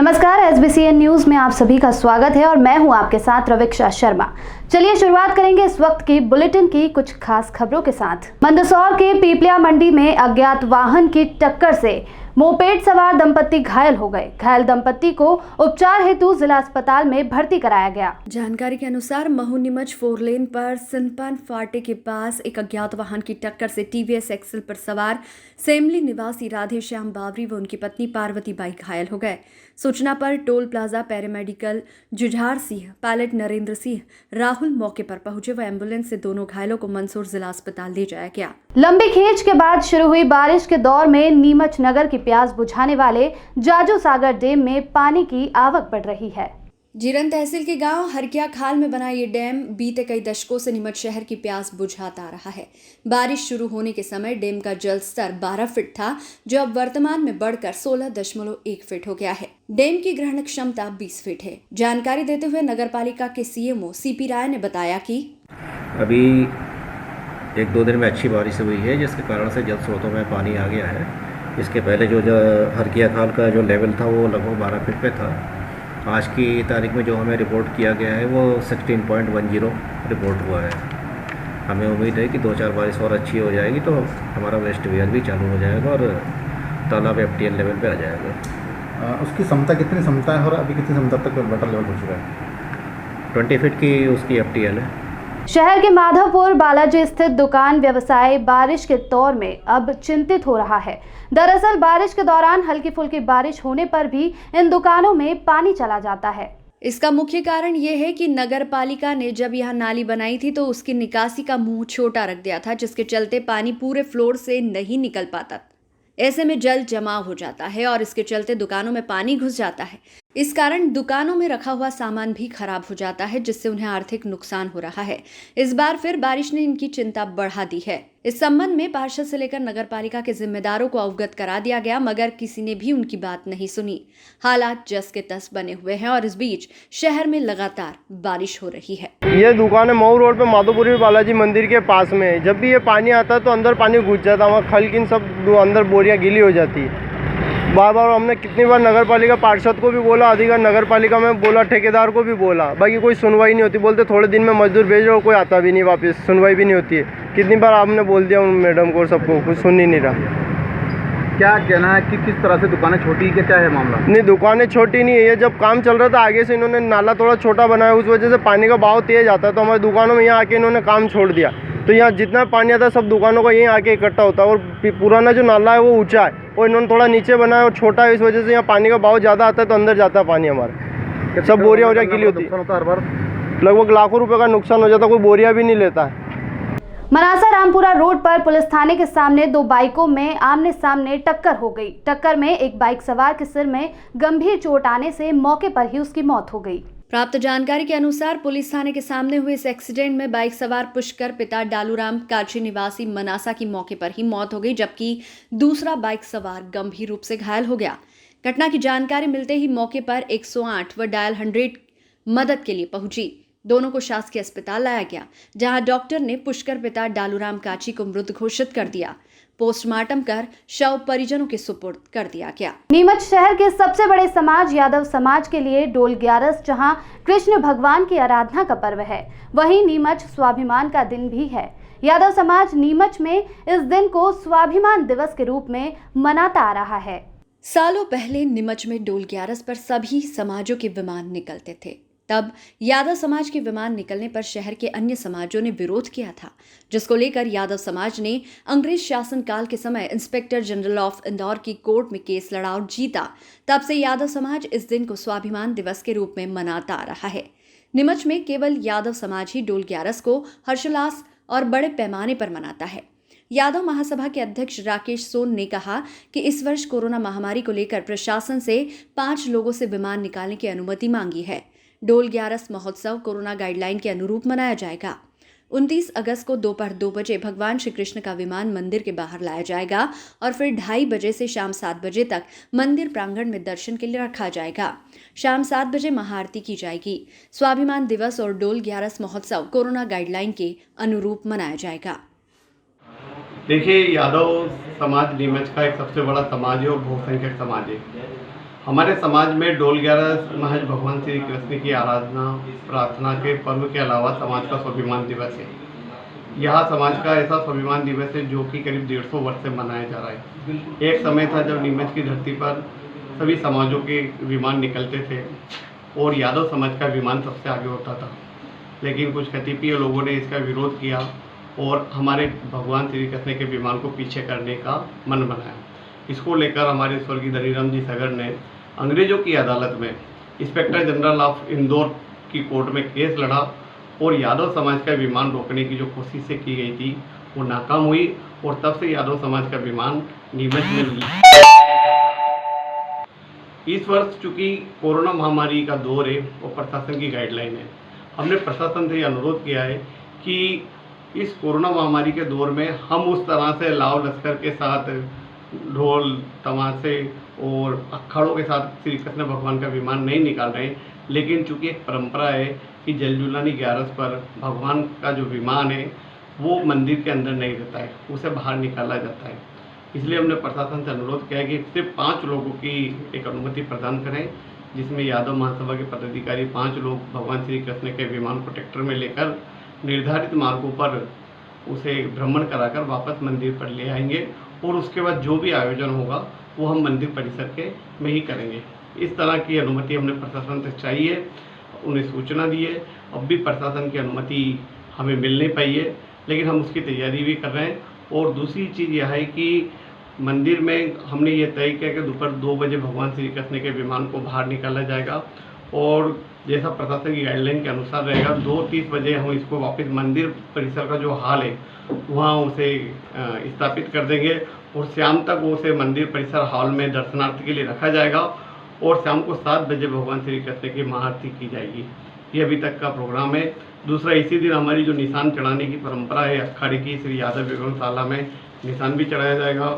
नमस्कार, SBCN news में आप सभी का स्वागत है और मैं हूं आपके साथ रविक्षा शर्मा। चलिए शुरुआत करेंगे इस वक्त की बुलेटिन की कुछ खास खबरों के साथ। मंदसौर के पीपलिया मंडी में अज्ञात वाहन की टक्कर से मोपेड सवार दंपत्ति घायल हो गए। घायल दंपत्ति को उपचार हेतु जिला अस्पताल में भर्ती कराया गया। जानकारी के अनुसार महू नीमच 4 लेन पर सिनपान फाटे के पास एक अज्ञात वाहन की टक्कर से TVS एक्सेल पर सवार सेमली निवासी राधे श्याम बावरी व उनकी पत्नी पार्वती बाई घायल हो गए। सूचना पर toll plaza paramedical Jujhar Singh, pilot Narendra Singh, Rahul मौके पर पहुंचे व एम्बुलेंस से दोनों घायलों को मंदसौर जिला अस्पताल ले जाया गया। लंबी खींच के बाद शुरू हुई बारिश के दौर में नीमच नगर की प्यास बुझाने वाले जाजू सागर डैम में पानी की आवक बढ़ रही है। जीरन तहसील के गांव हरकिया खाल में बना ये डैम बीते कई दशकों से नीमच शहर की प्यास बुझाता आ रहा है। बारिश शुरू होने के समय डैम का जल स्तर 12 फीट था, जो अब वर्तमान में बढ़कर 16.1 फीट हो गया है। डैम की ग्रहण क्षमता 20 फीट है। जानकारी देते हुए नगरपालिका के CMO CP राय ने बताया कि अभी 1-2 दिन में अच्छी बारिश हुई है, जिसके कारण से जल स्रोतों में पानी आ गया है। इसके पहले जो हरकिया खाल का जो लेवल था वो लगभग 12 फीट पे था। आज की तारीख में जो हमें रिपोर्ट किया गया है वो 16.10 रिपोर्ट हुआ है। हमें उम्मीद है कि 2-4 बारिश और अच्छी हो जाएगी तो हमारा वेस्ट वेयर भी चालू हो जाएगा और तालाब FTL लेवल पे आ जाएगा। उसकी क्षमता कितनी क्षमता है और अभी कितनी क्षमता तक वाटर लेवल हो चुका है? 20 फीट की उसकी FTL है। शहर के माधवपुर बालाजी स्थित दुकान व्यवसाय बारिश के दौर में अब चिंतित हो रहा है। दरअसल बारिश के दौरान हल्की फुल्की बारिश होने पर भी इन दुकानों में पानी चला जाता है। इसका मुख्य कारण ये है कि नगर पालिका ने जब यहाँ नाली बनाई थी तो उसकी निकासी का मुंह छोटा रख दिया था, जिसके चलते पानी पूरे फ्लोर से नहीं निकल पाता। ऐसे में जल जमाव हो जाता है और इसके चलते दुकानों में पानी घुस जाता है। इस कारण दुकानों में रखा हुआ सामान भी खराब हो जाता है, जिससे उन्हें आर्थिक नुकसान हो रहा है। इस बार फिर बारिश ने इनकी चिंता बढ़ा दी है। इस संबंध में पार्षद से लेकर नगर पालिका के जिम्मेदारों को अवगत करा दिया गया, मगर किसी ने भी उनकी बात नहीं सुनी। हालात जस के तस बने हुए हैं और इस बीच शहर में लगातार बारिश हो रही है। ये दुकान है मऊ रोड पे माधोपुरी बालाजी मंदिर के पास में। जब भी ये पानी आता है तो अंदर पानी घुस जाता है, वहाँ खलकिन सब अंदर बोरियाँ गीली हो जाती है। बार बार हमने कितनी बार नगर पालिका पार्षद को भी बोला, अधिकारी नगर पालिका में बोला, ठेकेदार को भी बोला, बाकी कोई सुनवाई नहीं होती। बोलते थोड़े दिन में मजदूर भेजो, कोई आता भी नहीं वापस, सुनवाई भी नहीं होती है। कितनी बार आपने बोल दिया उन मैडम को, सबको कुछ सुन ही नहीं रहा। क्या कहना है कि किस तरह से दुकानें छोटी है, क्या है मामला? नहीं, दुकानें छोटी नहीं है। ये जब काम चल रहा था आगे से इन्होंने नाला थोड़ा छोटा बनाया, उस वजह से पानी का बहाव तेज आता है, तो हमारी दुकानों में यहाँ आके इन्होंने काम छोड़ दिया। तो यहाँ जितना पानी आता है सब दुकानों का यहीं आके इकट्ठा होता है। और पुराना जो नाला है वो ऊंचा है और इन्होंने थोड़ा नीचे बनाया और छोटा है, इस वजह से यहाँ पानी का बहाव ज़्यादा आता है तो अंदर जाता है पानी हमारे। सब बोरियाँ वोरियाँ गीली होती है। हर बार लगभग लाखों रुपए का नुकसान हो जाता है, कोई बोरियाँ भी नहीं लेता है। मनासा रामपुरा रोड पर पुलिस थाने के सामने 2 बाइकों में आमने सामने टक्कर हो गई। टक्कर में एक बाइक सवार के सिर में गंभीर चोट आने से मौके पर ही उसकी मौत हो गई। प्राप्त जानकारी के अनुसार पुलिस थाने के सामने हुए इस एक्सीडेंट में बाइक सवार पुष्कर पिता डालूराम काची निवासी मनासा की मौके पर ही मौत हो गई, जबकि दूसरा बाइक सवार गंभीर रूप से घायल हो गया। घटना की जानकारी मिलते ही मौके पर 108 व डायल 100 मदद के लिए पहुंची। दोनों को शासकीय अस्पताल लाया गया, जहां डॉक्टर ने पुष्कर पिता डालूराम काची को मृत घोषित कर दिया। पोस्टमार्टम कर शव परिजनों के सुपुर्द कर दिया गया। नीमच शहर के सबसे बड़े समाज यादव समाज के लिए डोल 11 जहां कृष्ण भगवान की आराधना का पर्व है, वहीं नीमच स्वाभिमान का दिन भी है। यादव समाज नीमच में इस दिन को स्वाभिमान दिवस के रूप में मनाता आ रहा है। सालों पहले नीमच में डोल 11 पर सभी समाजों के विमान निकलते थे। तब यादव समाज के विमान निकलने पर शहर के अन्य समाजों ने विरोध किया था, जिसको लेकर यादव समाज ने अंग्रेज शासन काल के समय इंस्पेक्टर जनरल ऑफ इंदौर की कोर्ट में केस लड़ा और जीता। तब से यादव समाज इस दिन को स्वाभिमान दिवस के रूप में मनाता आ रहा है। नीमच में केवल यादव समाज ही डोल 11 को हर्षोल्लास और बड़े पैमाने पर मनाता है। यादव महासभा के अध्यक्ष राकेश सोन ने कहा कि इस वर्ष कोरोना महामारी को लेकर प्रशासन से 5 लोगों से विमान निकालने की अनुमति मांगी है। डोल 11 महोत्सव कोरोना गाइडलाइन के अनुरूप मनाया जाएगा। 29 अगस्त को दोपहर 2 बजे भगवान श्री कृष्ण का विमान मंदिर के बाहर लाया जाएगा और फिर 2:30 बजे से शाम 7 बजे तक मंदिर प्रांगण में दर्शन के लिए रखा जाएगा। शाम 7 बजे महाआरती की जाएगी। स्वाभिमान दिवस और डोल 11 महोत्सव कोरोना गाइडलाइन के अनुरूप मनाया जाएगा। देखिए, यादव समाज नीमच का एक सबसे बड़ा समाज है और बहुसंख्यक समाज है। हमारे समाज में डोल 11 महज भगवान श्री कृष्ण की आराधना प्रार्थना के पर्व के अलावा समाज का स्वाभिमान दिवस है। यह समाज का ऐसा स्वाभिमान दिवस है जो कि करीब 150 वर्ष से मनाया जा रहा है। एक समय था जब नीमच की धरती पर सभी समाजों के विमान निकलते थे और यादव समाज का विमान सबसे आगे होता था, लेकिन कुछ कतिपय लोगों ने इसका विरोध किया और हमारे भगवान श्री कृष्ण के विमान को पीछे करने का मन बनाया। इसको लेकर हमारे स्वर्गीय धनीराम जी सगर ने अंग्रेजों की अदालत में इंस्पेक्टर जनरल ऑफ इंदौर की कोर्ट में केस लड़ा और यादव समाज का विमान रोकने की जो कोशिशें की गई थी वो नाकाम हुई और तब से यादव समाज का विमान नीमच में इस वर्ष चूँकि कोरोना महामारी का दौर है और प्रशासन की गाइडलाइन है, हमने प्रशासन से अनुरोध किया है कि इस कोरोना महामारी के दौर में हम उस तरह से लाव लश्कर के साथ ढोल तमाशे और अखाड़ों के साथ श्री कृष्ण भगवान का विमान नहीं निकाल रहे हैं, लेकिन चूँकि एक परंपरा है कि जलजूलानी 11 पर भगवान का जो विमान है वो मंदिर के अंदर नहीं रहता है, उसे बाहर निकाला जाता है। इसलिए हमने प्रशासन से अनुरोध किया है कि सिर्फ 5 लोगों की एक अनुमति प्रदान करें, जिसमें यादव महासभा के पदाधिकारी 5 लोग भगवान श्री कृष्ण के विमान को ट्रैक्टर में लेकर निर्धारित मार्गों पर उसे भ्रमण कराकर वापस मंदिर पर ले आएंगे और उसके बाद जो भी आयोजन होगा वो हम मंदिर परिसर के में ही करेंगे। इस तरह की अनुमति हमने प्रशासन से चाहिए, उन्हें सूचना दी है। अब भी प्रशासन की अनुमति हमें मिल नहीं पाई है, लेकिन हम उसकी तैयारी भी कर रहे हैं। और दूसरी चीज़ यह है कि मंदिर में हमने ये तय किया कि दोपहर 2 बजे भगवान श्री कृष्ण के विमान को बाहर निकाला जाएगा और जैसा प्रशासन की गाइडलाइन के अनुसार रहेगा 2:30 बजे हम इसको वापस मंदिर परिसर का जो हाल है वहाँ उसे स्थापित कर देंगे और शाम तक उसे मंदिर परिसर हॉल में दर्शनार्थी के लिए रखा जाएगा और शाम को 7 बजे भगवान श्री कृष्ण की महाआरती की जाएगी। ये अभी तक का प्रोग्राम है। दूसरा, इसी दिन हमारी जो निशान चढ़ाने की परंपरा है अखाड़े की, श्री यादव विक्रमशाला में निशान भी चढ़ाया जाएगा।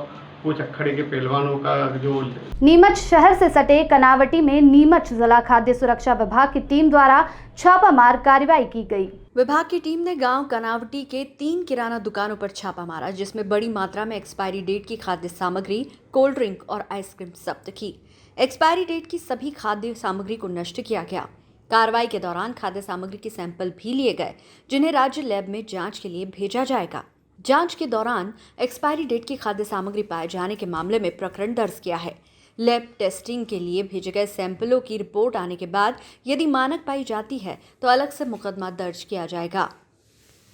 कुछ अखाड़े के पहलवानों का जो नीमच शहर से सटे कनावटी में नीमच जिला खाद्य सुरक्षा विभाग की टीम द्वारा छापामार कार्रवाई की गई। विभाग की टीम ने गांव कनावटी के 3 किराना दुकानों पर छापा मारा, जिसमें बड़ी मात्रा में एक्सपायरी डेट की खाद्य सामग्री, कोल्ड ड्रिंक और आइसक्रीम जब्त की। एक्सपायरी डेट की सभी खाद्य सामग्री को नष्ट किया गया। कार्रवाई के दौरान खाद्य सामग्री के सैंपल भी लिए गए, जिन्हें राज्य लैब में जांच के लिए भेजा जाएगा। जांच के दौरान एक्सपायरी डेट की खाद्य सामग्री पाए जाने के मामले में प्रकरण दर्ज किया है। लैब टेस्टिंग के लिए भेजे गए सैंपलों की रिपोर्ट आने के बाद यदि मानक पाई जाती है तो अलग से मुकदमा दर्ज किया जाएगा।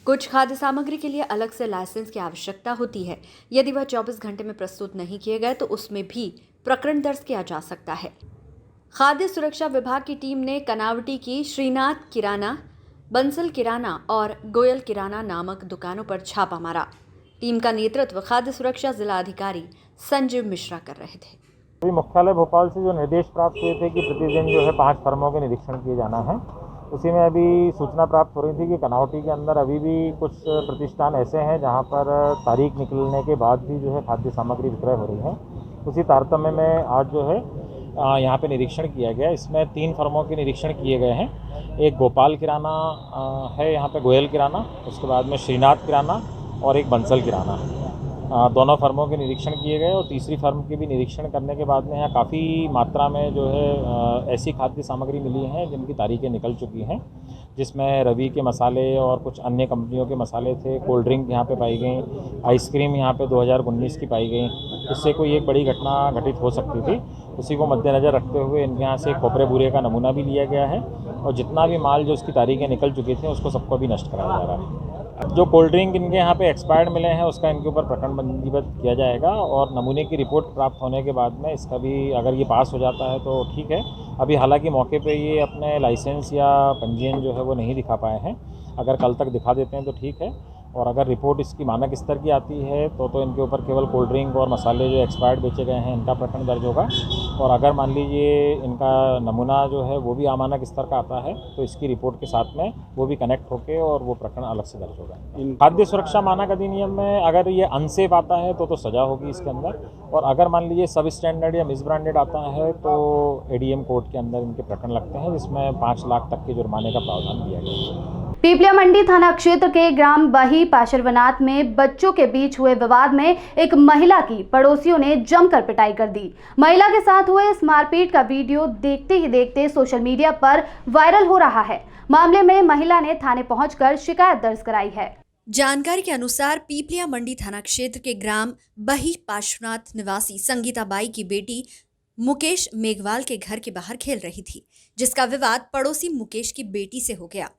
कुछ खाद्य सामग्री के लिए अलग से लाइसेंस की आवश्यकता होती है। यदि वह 24 घंटे में प्रस्तुत नहीं किए गए तो उसमें भी प्रकरण दर्ज किया जा सकता है। खाद्य सुरक्षा विभाग की टीम ने कनावटी की श्रीनाथ किराना, बंसल किराना और गोयल किराना नामक दुकानों पर छापा मारा। टीम का नेतृत्व खाद्य सुरक्षा जिला अधिकारी संजीव मिश्रा कर रहे थे। अभी मुख्यालय भोपाल से जो निर्देश प्राप्त हुए थे कि प्रतिदिन जो है 5 फर्मों के निरीक्षण किए जाना है, उसी में अभी सूचना प्राप्त हो रही थी कि कनावटी के अंदर अभी भी कुछ प्रतिष्ठान ऐसे हैं जहां पर तारीख निकलने के बाद भी जो है खाद्य सामग्री विक्रय हो रही है। उसी तारतम्य में आज जो है यहाँ पे निरीक्षण किया गया। इसमें 3 फर्मों के निरीक्षण किए गए हैं। एक गोपाल किराना है, यहाँ पे गोयल किराना, उसके बाद में श्रीनाथ किराना और एक बंसल किराना। दोनों फर्मों के निरीक्षण किए गए और तीसरी फर्म के भी निरीक्षण करने के बाद में यहाँ काफ़ी मात्रा में जो है ऐसी खाद्य सामग्री मिली हैं जिनकी तारीखें निकल चुकी हैं, जिसमें रवि के मसाले और कुछ अन्य कंपनियों के मसाले थे। कोल्ड ड्रिंक यहाँ पे पाई गई, आइसक्रीम यहाँ पे 2019 की पाई गई। इससे कोई एक बड़ी घटना घटित हो सकती थी। उसी को मद्देनज़र रखते हुए इनके यहाँ से खोपरे बूरे का नमूना भी लिया गया है और जितना भी माल जो उसकी तारीखें निकल चुकी थी उसको सबको भी नष्ट कराया जा रहा है। जो कोल्ड ड्रिंक इनके यहाँ पे एक्सपायर्ड मिले हैं उसका इनके ऊपर प्रकरण पंजीबद्ध किया जाएगा और नमूने की रिपोर्ट प्राप्त होने के बाद में इसका भी अगर ये पास हो जाता है तो ठीक है। अभी हालांकि मौके पे ये अपने लाइसेंस या पंजीयन जो है वो नहीं दिखा पाए हैं। अगर कल तक दिखा देते हैं तो ठीक है और अगर रिपोर्ट इसकी मानक स्तर की आती है तो इनके ऊपर केवल कोल्ड ड्रिंक और मसाले जो एक्सपायर्ड बेचे गए हैं इनका प्रकरण दर्ज होगा और अगर मान लीजिए इनका नमूना जो है वो भी अमानक स्तर का आता है तो इसकी रिपोर्ट के साथ में वो भी कनेक्ट होकर और वो प्रकरण अलग से दर्ज होगा। खाद्य सुरक्षा मानक अधिनियम में अगर ये अनसेफ आता है तो सज़ा होगी इसके अंदर और अगर मान लीजिए सब स्टैंडर्ड या मिस ब्रांडेड आता है तो ADM कोर्ट के अंदर इनके प्रकरण लगते हैं, जिसमें 5 लाख तक के जुर्माने का प्रावधान दिया गया है। पीपलिया मंडी थाना क्षेत्र के ग्राम बही पाशरवनाथ में बच्चों के बीच हुए विवाद में एक महिला की पड़ोसियों ने जमकर पिटाई कर दी। महिला के साथ हुए इस मारपीट का वीडियो देखते ही देखते सोशल मीडिया पर वायरल हो रहा है। मामले में महिला ने थाने पहुंचकर शिकायत दर्ज कराई है। जानकारी के अनुसार पीपलिया मंडी थाना क्षेत्र के ग्राम बही पाशरवनाथ निवासी संगीता बाई की बेटी मुकेश मेघवाल के घर के बाहर खेल रही थी, जिसका विवाद पड़ोसी मुकेश की बेटी से हो गया।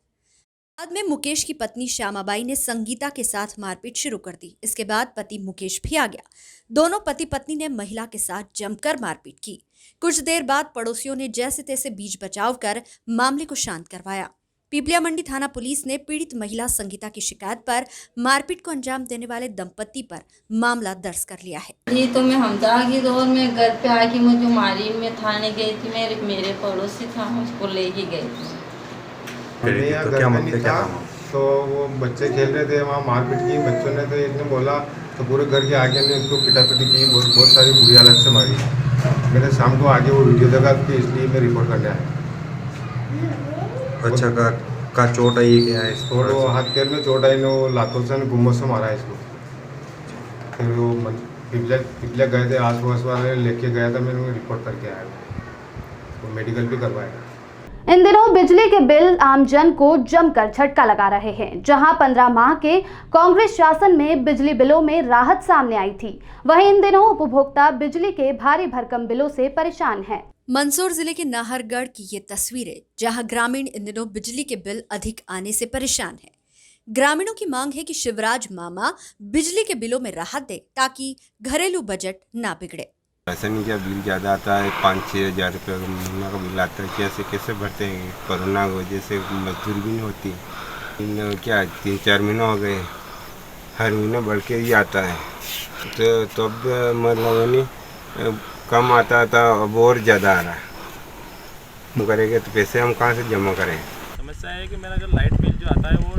बाद में मुकेश की पत्नी श्यामाबाई ने संगीता के साथ मारपीट शुरू कर दी। इसके बाद पति मुकेश भी आ गया। दोनों पति पत्नी ने महिला के साथ जमकर मारपीट की। कुछ देर बाद पड़ोसियों ने जैसे तैसे बीच बचाव कर मामले को शांत करवाया। पीपलिया मंडी थाना पुलिस ने पीड़ित महिला संगीता की शिकायत पर मारपीट को अंजाम देने वाले दंपति पर मामला दर्ज कर लिया है। ये तो मैं हमदा की दौर में घर पे आके मुझे मारी, मैं थाने गई थी, मेरे पड़ोसी था उसको लेके गई थी। तो क्या मसले क्या था? तो वो बच्चे खेल रहे थे, वहाँ मारपीट की बच्चों ने। तो एक ने बोला तो पूरे घर के आगे ने उसको पिटापिटी की, बहुत सारी बुरी हालत से मारी। मैंने शाम को आगे वो वीडियो देखा कि इसलिए मैं रिपोर्ट करने आया। अच्छा का चोट आई है क्या है? चोट वो हाथ पैर में चोट आई ने, वो लातों से गुम्मों से मारा है इसको। फिर वो पिपलिया गए थे, आस पास वाले लेके गया था, मैंने रिपोर्ट करके आया, वो मेडिकल भी करवाया। इन दिनों बिजली के बिल आमजन को जमकर झटका लगा रहे हैं। जहां 15 माह के कांग्रेस शासन में बिजली बिलों में राहत सामने आई थी, वहीं इन दिनों उपभोक्ता बिजली के भारी भरकम बिलों से परेशान हैं। मंदसौर जिले के नाहरगढ़ की ये तस्वीरें, जहां ग्रामीण इन दिनों बिजली के बिल अधिक आने से परेशान हैं। ग्रामीणों की मांग है कि शिवराज मामा बिजली के बिलों में राहत दे ताकि घरेलू बजट ना बिगड़े। ऐसा नहीं क्या बिल ज़्यादा आता है, 5-6 हज़ार रुपये का महीना का बिल आता है। कैसे भरते हैं? कोरोना की वजह से मजदूरी भी नहीं होती। क्या 3-4 महीने हो गए, हर महीने बढ़ के ही आता है। तो अब मतलब नहीं कम आता था, अब और ज़्यादा आ रहा है। हम करेंगे तो पैसे हम कहाँ से जमा करें? समस्या है कि मेरा अगर लाइट बिल जो आता है वो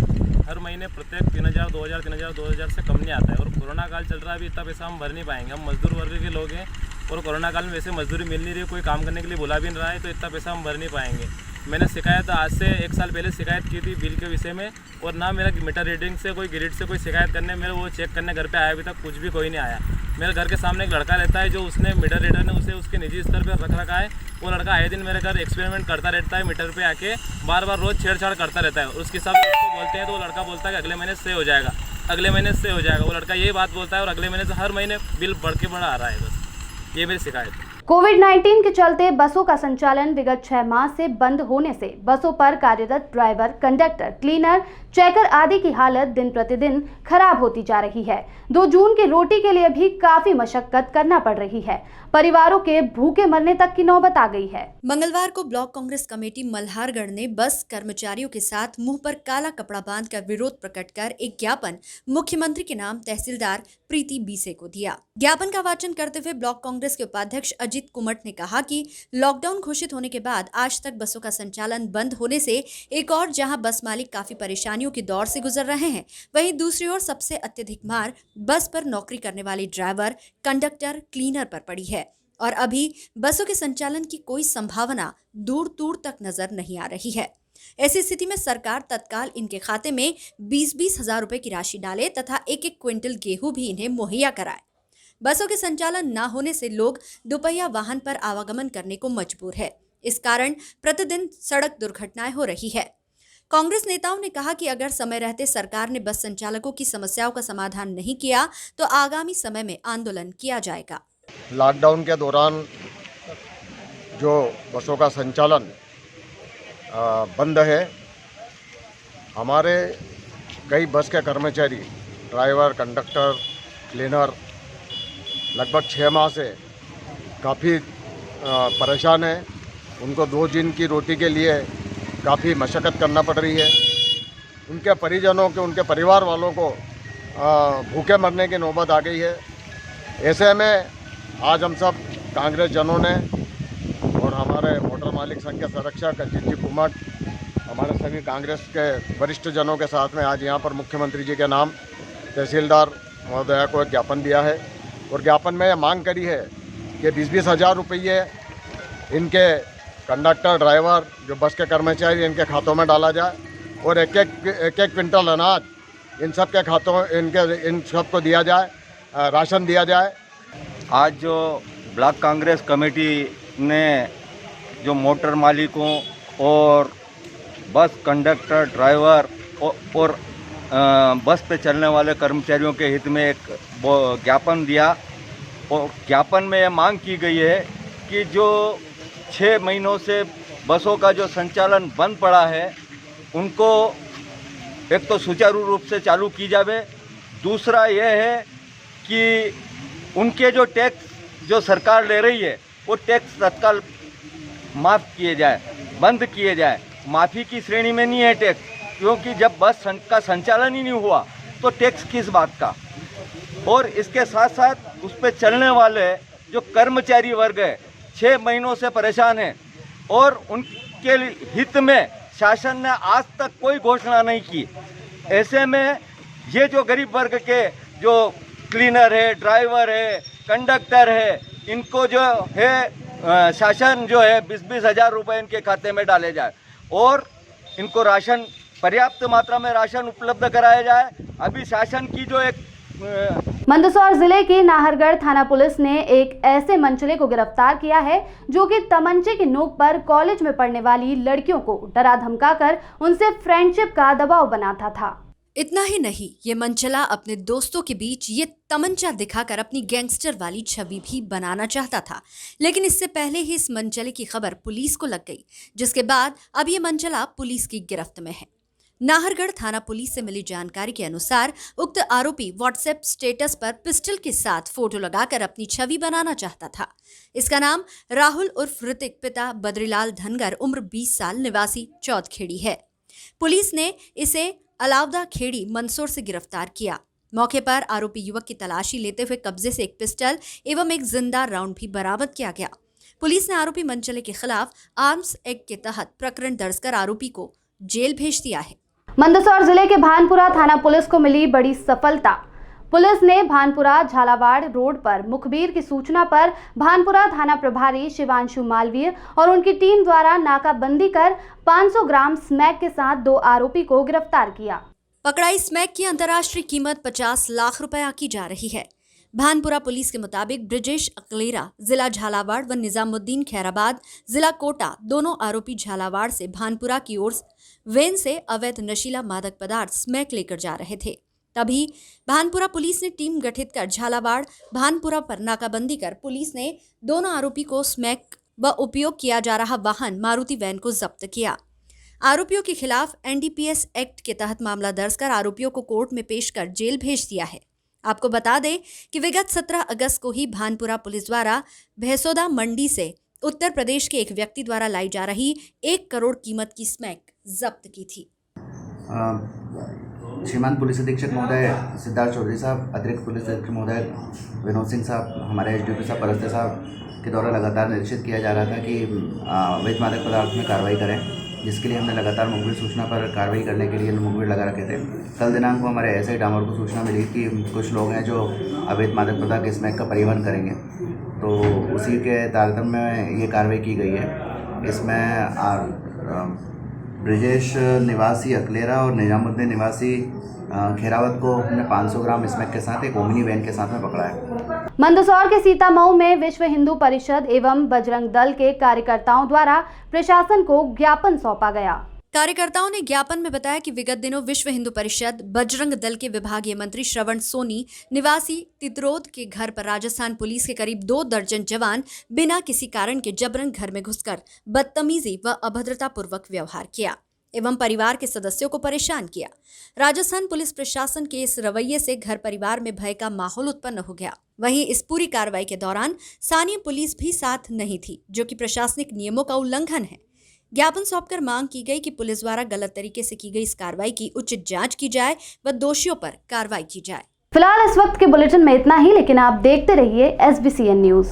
हर महीने प्रत्येक 3,000, 2,000 से कम नहीं आता है। और कोरोना काल चल रहा है, अभी इतना पैसा हम भर नहीं पाएंगे। हम मजदूर वर्ग के लोग हैं और कोरोना काल में वैसे मजदूरी मिल नहीं रही, कोई काम करने के लिए बुला भी नहीं रहा है, तो इतना पैसा हम भर नहीं पाएंगे। मैंने शिकायत आज से 1 साल पहले शिकायत की थी बिल के विषय में, और ना मेरा मीटर रीडिंग से कोई ग्रिड से कोई शिकायत करने, मेरे वो चेक करने घर पे आया, अभी तक कुछ भी कोई नहीं आया। मेरे घर के सामने एक लड़का रहता है, जो उसने मीटर रीडर ने उसे उसके निजी स्तर पर रख रखा है। वो लड़का आए दिन मेरे घर एक्सपेरिमेंट करता रहता है, मीटर पे आके बार बार रोज़ छेड़छाड़ करता रहता है। उसके साथ उसको बोलते हैं तो वो लड़का बोलता है कि अगले महीने से हो जाएगा, अगले महीने से हो जाएगा। वो लड़का यही बात बोलता है और अगले महीने से हर महीने बिल बढ़ के बढ़ा आ रहा है। बस ये मेरी शिकायत है। कोविड-19 के चलते बसों का संचालन विगत 6 माह से बंद होने से बसों पर कार्यरत ड्राइवर, कंडक्टर, क्लीनर, चेकर आदि की हालत दिन प्रतिदिन खराब होती जा रही है। 2 जून की रोटी के लिए भी काफी मशक्कत करना पड़ रही है। परिवारों के भूखे मरने तक की नौबत आ गई है। मंगलवार को ब्लॉक कांग्रेस कमेटी मल्हारगढ़ ने बस कर्मचारियों के साथ मुंह पर काला कपड़ा बांधकर विरोध प्रकट कर एक ज्ञापन मुख्यमंत्री के नाम तहसीलदार प्रीति बीसे को दिया। ज्ञापन का वाचन करते हुए ब्लॉक कांग्रेस के उपाध्यक्ष अजित कुमट ने कहा कि लॉकडाउन घोषित होने के बाद आज तक बसों का संचालन बंद होने से एक और जहां बस मालिक काफी परेशानियों के दौर से गुजर रहे हैं, वहीं दूसरी ओर सबसे अत्यधिक मार बस पर नौकरी करने वाले ड्राइवर, कंडक्टर, क्लीनर पर पड़ी है और अभी बसों के संचालन की कोई संभावना दूर दूर तक नजर नहीं आ रही है। ऐसी स्थिति में सरकार तत्काल इनके खाते में 20-20 हजार रुपए की राशि डाले तथा 1-1 क्विंटल गेहूं भी इन्हें मुहैया कराए। बसों के संचालन न होने से लोग दोपहिया वाहन पर आवागमन करने को मजबूर है। इस कारण प्रतिदिन सड़क दुर्घटनाएं हो रही है। कांग्रेस नेताओं ने कहा कि अगर समय रहते सरकार ने बस संचालकों की समस्याओं का समाधान नहीं किया तो आगामी समय में आंदोलन किया जाएगा। लॉकडाउन के दौरान जो बसों का संचालन बंद है, हमारे कई बस के कर्मचारी, ड्राइवर, कंडक्टर, क्लीनर लगभग 6 माह से काफ़ी परेशान हैं। उनको 2 दिन की रोटी के लिए काफ़ी मशक्क़त करना पड़ रही है। उनके परिजनों के, उनके परिवार वालों को भूखे मरने की नौबत आ गई है। ऐसे में आज हम सब कांग्रेस जनों ने और हमारे मोटर मालिक संघ के संरक्षक अजित जी कुमट, हमारे सभी कांग्रेस के वरिष्ठ जनों के साथ में आज यहाँ पर मुख्यमंत्री जी के नाम तहसीलदार महोदया को एक ज्ञापन दिया है और ज्ञापन में मांग करी है कि 20-20 हज़ार रुपये इनके कंडक्टर, ड्राइवर, जो बस के कर्मचारी, इनके खातों में डाला जाए और एक एक क्विंटल अनाज इन सब के खातों इन सब को दिया जाए, राशन दिया जाए। आज जो ब्लॉक कांग्रेस कमेटी ने जो मोटर मालिकों और बस कंडक्टर, ड्राइवर और बस पे चलने वाले कर्मचारियों के हित में एक ज्ञापन दिया और ज्ञापन में यह मांग की गई है कि जो 6 महीनों से बसों का जो संचालन बंद पड़ा है उनको एक तो सुचारू रूप से चालू की जावे। दूसरा यह है कि उनके जो टैक्स जो सरकार ले रही है वो टैक्स तत्काल माफ़ किए जाए, बंद किए जाए। माफ़ी की श्रेणी में नहीं है टैक्स, क्योंकि जब बस का संचालन ही नहीं हुआ तो टैक्स किस बात का। और इसके साथ साथ उस पर चलने वाले जो कर्मचारी वर्ग है 6 महीनों से परेशान है और उनके हित में शासन ने आज तक कोई घोषणा नहीं की। ऐसे में ये जो गरीब वर्ग के जो क्लीनर है, ड्राइवर है, कंडक्टर है, इनको जो है शासन जो है 20-20 हज़ार रुपये इनके खाते में डाले जाए और इनको राशन, पर्याप्त मात्रा में राशन उपलब्ध कराया जाए। अभी शासन की जो एक मंदसौर जिले की नाहरगढ़ थाना पुलिस ने एक ऐसे मनचले को गिरफ्तार किया है जो कि तमंचे की नोक पर कॉलेज में पढ़ने वाली लड़कियों को डरा धमकाकर उनसे फ्रेंडशिप का दबाव बनाता था। इतना ही नहीं, ये मनचला अपने दोस्तों के बीच ये तमंचा दिखाकर अपनी गैंगस्टर वाली छवि भी बनाना चाहता था। लेकिन इससे पहले ही इस मनचले की खबर पुलिस को लग गई, जिसके बाद अब ये मनचला पुलिस की गिरफ्त में है। नाहरगढ़ थाना पुलिस से मिली जानकारी के अनुसार उक्त आरोपी व्हाट्सएप स्टेटस पर पिस्टल के साथ फोटो लगाकर अपनी छवि बनाना चाहता था। इसका नाम राहुल उर्फ ऋतिक, पिता बद्रीलाल धनगर, उम्र 20 साल, निवासी चौथखेड़ी है। पुलिस ने इसे अलावदा खेड़ी मंदसौर से गिरफ्तार किया। मौके पर आरोपी युवक की तलाशी लेते हुए कब्जे से एक पिस्टल एवं एक जिंदा राउंड भी बरामद किया गया। पुलिस ने आरोपी मनचले के खिलाफ आर्म्स एक्ट के तहत प्रकरण दर्ज कर आरोपी को जेल भेज दिया है। मंदसौर जिले के भानपुरा थाना पुलिस को मिली बड़ी सफलता। पुलिस ने भानपुरा झालावाड़ रोड पर मुखबिर की सूचना पर भानपुरा थाना प्रभारी शिवांशु मालवीय और उनकी टीम द्वारा नाकाबंदी कर 500 ग्राम स्मैक के साथ 2 आरोपी को गिरफ्तार किया। पकड़ाई स्मैक की अंतर्राष्ट्रीय कीमत 50 लाख रुपए आंकी जा रही है। भानपुरा पुलिस के मुताबिक ब्रिजेश अकलेरा जिला झालावाड़ व निजामुद्दीन खैराबाद जिला कोटा दोनों आरोपी झालावाड़ से भानपुरा की ओर वैन से अवैध नशीला मादक पदार्थ स्मैक लेकर जा रहे थे। तभी भानपुरा पुलिस ने टीम गठित कर झालावाड़ भानपुरा पर नाकाबंदी कर पुलिस ने दोनों आरोपी को स्मैक व उपयोग किया जा रहा वाहन मारुति वैन को जब्त किया। आरोपियों के खिलाफ NDPS एक्ट के तहत मामला दर्ज कर आरोपियों को कोर्ट में पेश कर जेल भेज दिया है। आपको बता दें कि विगत 17 अगस्त को ही भानपुरा पुलिस द्वारा भैसोदा मंडी से उत्तर प्रदेश के एक व्यक्ति द्वारा लाई जा रही 1 करोड़ कीमत की स्मैक जब्त की थी। श्रीमान पुलिस अधीक्षक महोदय सिद्धार्थ चौधरी साहब, अतिरिक्त पुलिस अधीक्षक महोदय विनोद सिंह साहब, हमारे SDP साहब परस्ते साहब के द्वारा लगातार निरीक्षित किया जा रहा था कि अवैध मादक पदार्थ में कार्रवाई करें, जिसके लिए हमने लगातार मुखबिर सूचना पर कार्रवाई करने के लिए मुखबिर लगा रखे थे। कल दिनांक को हमारे SI डामर को सूचना मिली कि कुछ लोग हैं जो अवैध मादक पदार्थ के स्मैक का परिवहन करेंगे, तो उसी के तारतम्य में ये कार्रवाई की गई है। इसमें ब्रिजेश निवासी अकलेरा और निजामुद्दीन निवासी खेरावत को हमने 500 ग्राम स्मैक के साथ एक ओमनी वैन के साथ में पकड़ा है। मंदसौर के सीतामऊ में विश्व हिंदू परिषद एवं बजरंग दल के कार्यकर्ताओं द्वारा प्रशासन को ज्ञापन सौंपा गया। कार्यकर्ताओं ने ज्ञापन में बताया कि विगत दिनों विश्व हिंदू परिषद बजरंग दल के विभागीय मंत्री श्रवण सोनी निवासी तितरोद के घर पर राजस्थान पुलिस के करीब 2 दर्जन जवान बिना किसी कारण के जबरन घर में घुसकर बदतमीजी व अभद्रता पूर्वक व्यवहार किया एवं परिवार के सदस्यों को परेशान किया। राजस्थान पुलिस प्रशासन के इस रवैये से घर परिवार में भय का माहौल उत्पन्न हो गया। वहीं इस पूरी कार्रवाई के दौरान स्थानीय पुलिस भी साथ नहीं थी, जो कि प्रशासनिक नियमों का उल्लंघन है। ज्ञापन सौंपकर मांग की गई कि पुलिस द्वारा गलत तरीके से की गई इस कार्रवाई की उचित जांच की जाए व दोषियों पर कार्रवाई की जाए। फिलहाल इस वक्त के बुलेटिन में इतना ही, लेकिन आप देखते रहिए SBCN न्यूज।